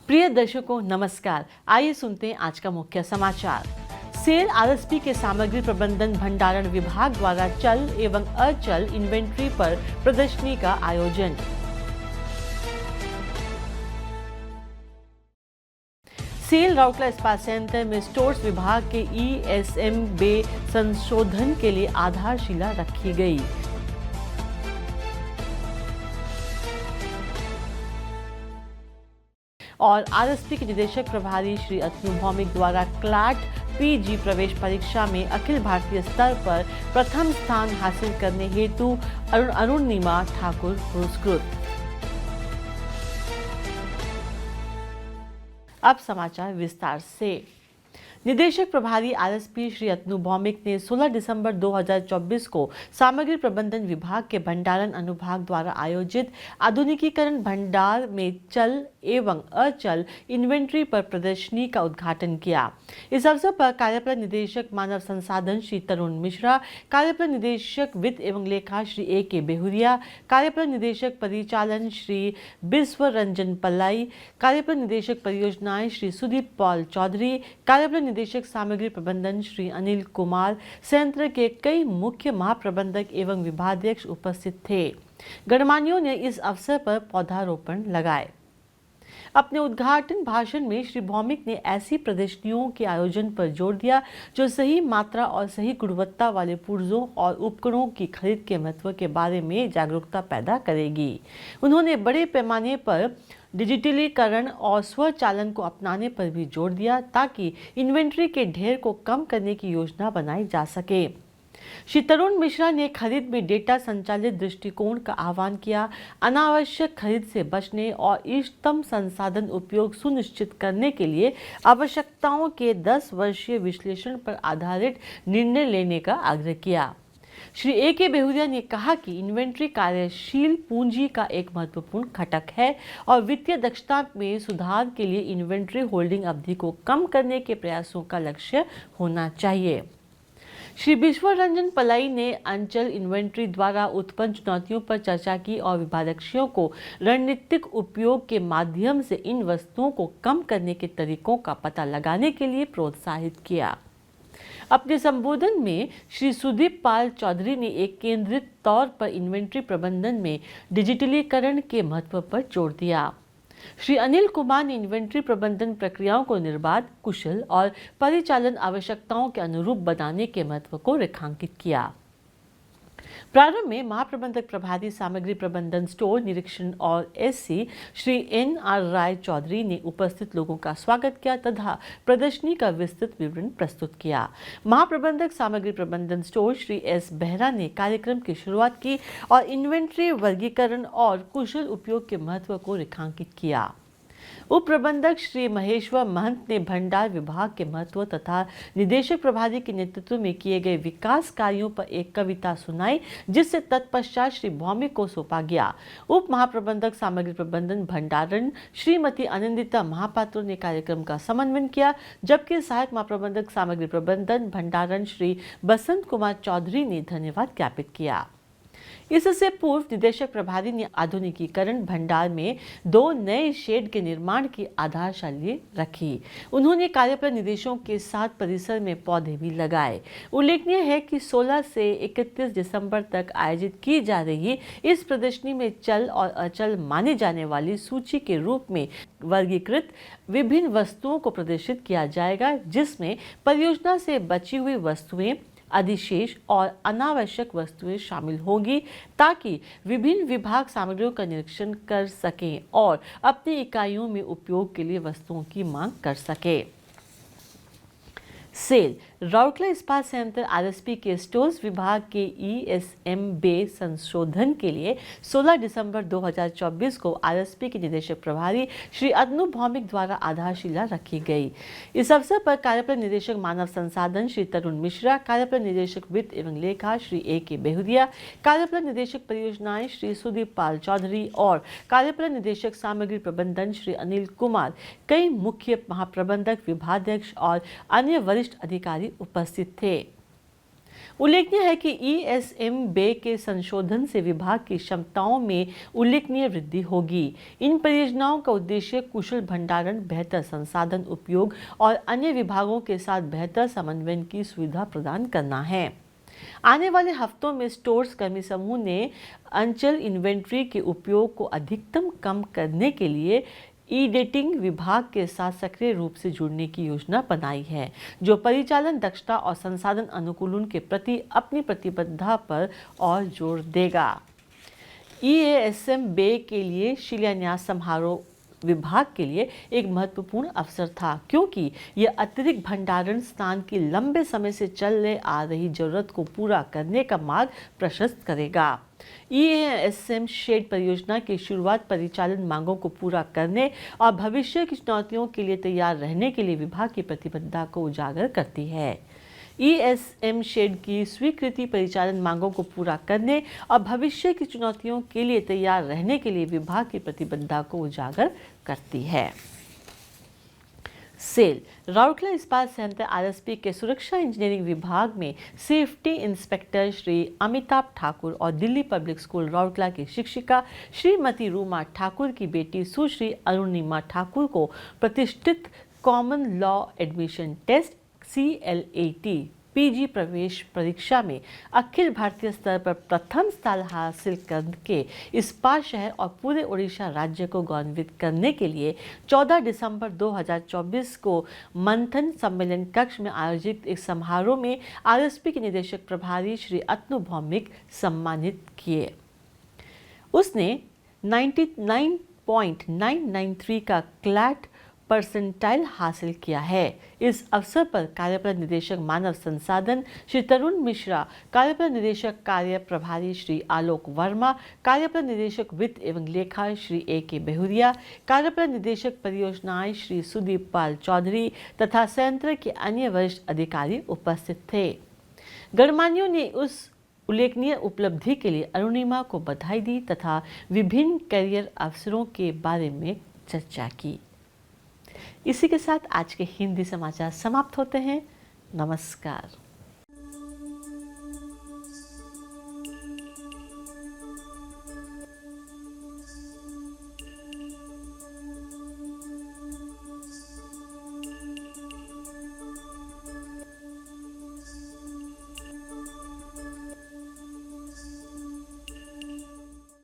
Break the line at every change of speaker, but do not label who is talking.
प्रिय दर्शकों नमस्कार। आइए सुनते हैं आज का मुख्य समाचार। सेल आरएसपी के सामग्री प्रबंधन भंडारण विभाग द्वारा चल एवं अचल इन्वेंट्री पर प्रदर्शनी का आयोजन। सेल राउरकेला इस्पात संयंत्र में स्टोर्स विभाग के ESM बे संशोधन के लिए आधारशिला रखी गई। और आरएसपी के निदेशक प्रभारी श्री अतनु भौमिक द्वारा क्लैट PG प्रवेश परीक्षा में अखिल भारतीय स्तर पर प्रथम स्थान हासिल करने हेतु अरुणिमा ठाकुर पुरस्कृत। अब समाचार विस्तार से। निदेशक प्रभारी आरएसपी श्री अतनु भौमिक ने 16 दिसंबर 2024 को सामग्री प्रबंधन विभाग के भंडारण अनुभाग द्वारा आयोजित आधुनिकीकरण भंडार में चल एवं अचल इन्वेंट्री पर प्रदर्शनी का उद्घाटन किया। इस अवसर पर कार्यपालक निदेशक मानव संसाधन श्री तरुण मिश्रा, कार्यपालक निदेशक वित्त एवं लेखा श्री AK बेहुरिया, कार्यपालक निदेशक परिचालन श्री बिस्व रंजन पल्लाई, कार्यपालक निदेशक परियोजनाएं श्री सुदीप पॉल चौधरी, कार्यपालक निदेशक सामग्री प्रबंधन श्री अनिल कुमार, संयंत्र के कई मुख्य महाप्रबंधक एवं विभागाध्यक्ष उपस्थित थे। गणमान्यों ने इस अवसर पर पौधारोपण लगाए। अपने उद्घाटन भाषण में श्री भौमिक ने ऐसी प्रदर्शनियों के आयोजन पर जोर दिया जो सही मात्रा और सही गुणवत्ता वाले पुर्जों और उपकरणों की खरीद के महत्व के बारे में जागरूकता पैदा करेगी। उन्होंने बड़े पैमाने पर डिजिटलीकरण और स्वचालन को अपनाने पर भी जोर दिया ताकि इन्वेंट्री के ढेर को कम करने की योजना बनाई जा सके। श्री तरुण मिश्रा ने खरीद में डेटा संचालित दृष्टिकोण का आह्वान किया, अनावश्यक खरीद से बचने और इष्टतम संसाधन उपयोग सुनिश्चित करने के लिए आवश्यकताओं के 10 वर्षीय विश्लेषण पर आधारित निर्णय लेने का आग्रह किया। श्री AK बेहुरिया ने कहा कि इन्वेंट्री कार्यशील पूंजी का एक महत्वपूर्ण घटक है और वित्तीय दक्षता में सुधार के लिए इन्वेंट्री होल्डिंग अवधि को कम करने के प्रयासों का लक्ष्य होना चाहिए। श्री बिस्व रंजन पलाई ने अंचल इन्वेंट्री द्वारा उत्पन्न चुनौतियों पर चर्चा की और विभागाध्यक्षों को रणनीतिक उपयोग के माध्यम से इन वस्तुओं को कम करने के तरीकों का पता लगाने के लिए प्रोत्साहित किया। अपने संबोधन में श्री सुदीप पाल चौधरी ने एक केंद्रित तौर पर इन्वेंट्री प्रबंधन में डिजिटलीकरण के महत्व पर जोर दिया। श्री अनिल कुमार ने इन्वेंट्री प्रबंधन प्रक्रियाओं को निर्बाध, कुशल और परिचालन आवश्यकताओं के अनुरूप बनाने के महत्व को रेखांकित किया। प्रारंभ में महाप्रबंधक प्रभारी सामग्री प्रबंधन स्टोर निरीक्षण और SC श्री NR राय चौधरी ने उपस्थित लोगों का स्वागत किया तथा प्रदर्शनी का विस्तृत विवरण प्रस्तुत किया। महाप्रबंधक सामग्री प्रबंधन स्टोर श्री S बेहरा ने कार्यक्रम की शुरुआत की और इन्वेंट्री वर्गीकरण और कुशल उपयोग के महत्व को रेखांकित किया। उप प्रबंधक श्री महेश्वर महंत ने भंडार विभाग के महत्व तथा निदेशक प्रभारी के नेतृत्व में किए गए विकास कार्यों पर एक कविता सुनाई, जिससे तत्पश्चात श्री भौमिक को सौंपा गया। उप महाप्रबंधक सामग्री प्रबंधन भंडारण श्रीमती आनंदिता महापात्र ने कार्यक्रम का समन्वय किया, जबकि सहायक महाप्रबंधक सामग्री प्रबंधन भंडारण श्री बसंत कुमार चौधरी ने धन्यवाद ज्ञापित किया। इससे पूर्व निदेशक प्रभारी ने आधुनिकीकरण भंडार में 2 नए शेड के निर्माण की आधारशिला रखी। उन्होंने कार्यपालक निदेशकों के साथ परिसर में पौधे भी लगाए। उल्लेखनीय है कि 16 से 31 दिसंबर तक आयोजित की जा रही इस प्रदर्शनी में चल और अचल माने जाने वाली सूची के रूप में वर्गीकृत विभिन्न वस्तुओं को प्रदर्शित किया जाएगा, जिसमें परियोजना से बची हुई वस्तुएं, अधिशेष और अनावश्यक वस्तुएं शामिल होगी ताकि विभिन्न विभाग सामग्रियों का निरीक्षण कर सकें और अपनी इकाइयों में उपयोग के लिए वस्तुओं की मांग कर सकें। सेल राउरकेला इस्पात संयंत्र आरएसपी के स्टोर्स विभाग के ESM बे संशोधन के लिए 16 दिसंबर 2024 को आरएसपी के निदेशक प्रभारी श्री अतनु भौमिक द्वारा आधारशिला रखी गई। इस अवसर पर कार्यपालक निदेशक मानव संसाधन श्री तरुण मिश्रा, कार्यपालक निदेशक वित्त एवं लेखा श्री AK बेहुरिया, कार्यपालक निदेशक परियोजनाएं श्री सुदीप पाल चौधरी और कार्यपालक निदेशक सामग्री प्रबंधन श्री अनिल कुमार, कई मुख्य महाप्रबंधक, विभागाध्यक्ष और अन्य वरिष्ठ अधिकारी उपस्थित थे। उल्लेखनीय है कि ESM बे के संशोधन से विभाग की क्षमताओं में उल्लेखनीय वृद्धि होगी। इन परियोजनाओं का उद्देश्य कुशल भंडारण, बेहतर संसाधन उपयोग और अन्य विभागों के साथ बेहतर समन्वय की सुविधा प्रदान करना है। आने वाले हफ्तों में स्टोर्स कर्मी समूह ने अंचल इन्वेंट्री के उपयोग को अधिकतम कम करने के लिए ई-डेटिंग विभाग के साथ सक्रिय रूप से जुड़ने की योजना बनाई है, जो परिचालन दक्षता और संसाधन अनुकूलन के प्रति अपनी प्रतिबद्धता पर और जोर देगा। EASM बे के लिए शिलान्यास समारोह विभाग के लिए एक महत्वपूर्ण अवसर था, क्योंकि यह अतिरिक्त भंडारण स्थान की लंबे समय से चले आ रही जरूरत को पूरा करने का मार्ग प्रशस्त करेगा। EASM शेड परियोजना की शुरुआत परिचालन मांगों को पूरा करने और भविष्य की चुनौतियों के लिए तैयार रहने के लिए विभाग की प्रतिबद्धता को उजागर करती है। ESM शेड की स्वीकृति परिचालन मांगों को पूरा करने और भविष्य की चुनौतियों के लिए तैयार रहने के लिए विभाग की प्रतिबद्धता को उजागर करती है। सेल राउरकेला इस्पात संयंत्र RSP के सुरक्षा इंजीनियरिंग विभाग में सेफ्टी इंस्पेक्टर श्री अमिताभ ठाकुर और दिल्ली पब्लिक स्कूल राउरकेला की शिक्षिका श्रीमती रूमा ठाकुर की बेटी सुश्री अरुणिमा ठाकुर को प्रतिष्ठित common law admission test CLAT PG प्रवेश परीक्षा में अखिल भारतीय स्तर पर प्रथम स्थान हासिल करके इस्पात शहर और पूरे ओडिशा राज्य को गौरवान्वित करने के लिए 14 दिसंबर 2024 को मंथन सम्मेलन कक्ष में आयोजित एक समारोह में RSP के निदेशक प्रभारी श्री अतनु भौमिक सम्मानित किए। उसने 99.993 का क्लैट परसेंटाइल हासिल किया है। इस अवसर पर कार्यपालक निदेशक मानव संसाधन श्री तरुण मिश्रा, कार्यपालक निदेशक कार्य प्रभारी श्री आलोक वर्मा, कार्यपालक निदेशक वित्त एवं लेखा श्री AK बेहुरिया, कार्यपालक निदेशक परियोजनाएं श्री सुदीप पाल चौधरी तथा संयंत्र के अन्य वरिष्ठ अधिकारी उपस्थित थे। गणमान्यों ने उस उल्लेखनीय उपलब्धि के लिए अरुणिमा को बधाई दी तथा विभिन्न करियर अवसरों के बारे में चर्चा की। इसी के साथ आज के हिंदी समाचार समाप्त होते हैं। नमस्कार।